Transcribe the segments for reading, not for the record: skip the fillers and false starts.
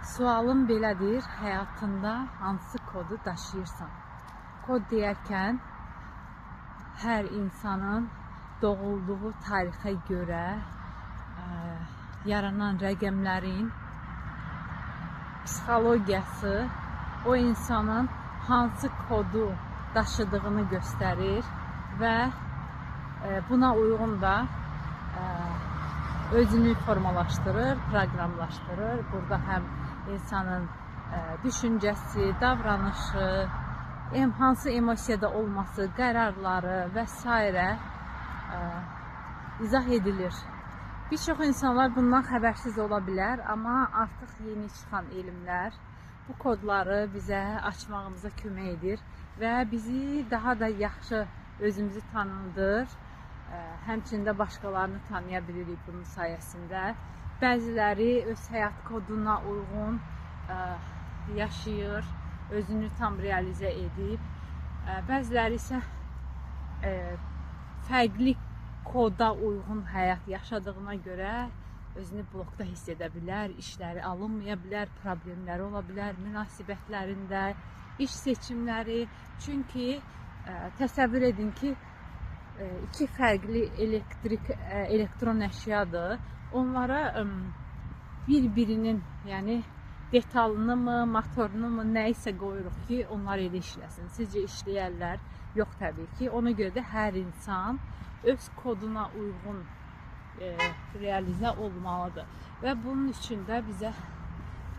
Sualım belədir, həyatında hansı kodu daşıyırsan? Kod deyərkən, hər insanın doğulduğu tarixə görə yaranan rəqəmlərin psixologiyası o insanın hansı kodu daşıdığını göstərir və buna uyğun da özünü formalaşdırır, proqramlaşdırır. Burada həm insanın düşüncəsi, davranışı, hansı emosiyada olması, qərarları və s. izah edilir. Bir çox insanlar bundan xəbərsiz ola bilər, amma artıq yeni çıxan elmlər bu kodları bizə açmağımıza kömək edir və bizi daha da yaxşı özümüzü tanıdır. Həmçində başqalarını tanıya bilirik bunun sayəsində. Bəziləri öz həyat koduna uyğun yaşayır, özünü tam realizə edib. Bəziləri isə fərqli koda uyğun həyat yaşadığına görə özünü blokda hiss edə bilər, işləri alınmaya bilər, problemləri ola bilər, münasibətlərində, iş seçimləri. Çünki təsəvvür edin ki, iki fərqli elektron əşyadır. Onlara bir-birinin, yəni detalını mı, motorunu mu, nə isə qoyuruq ki, onlar elə işləsin. Sizcə işləyərlər? Yox, təbii ki. Ona görə də hər insan öz koduna uyğun realizə olmalıdır. Və bunun üçün də bizə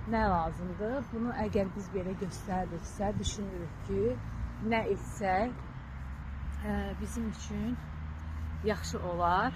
nə lazımdır? Bunu əgər biz belə göstəririksə, düşünürük ki, nə etsək bizim üçün yaxşı olar.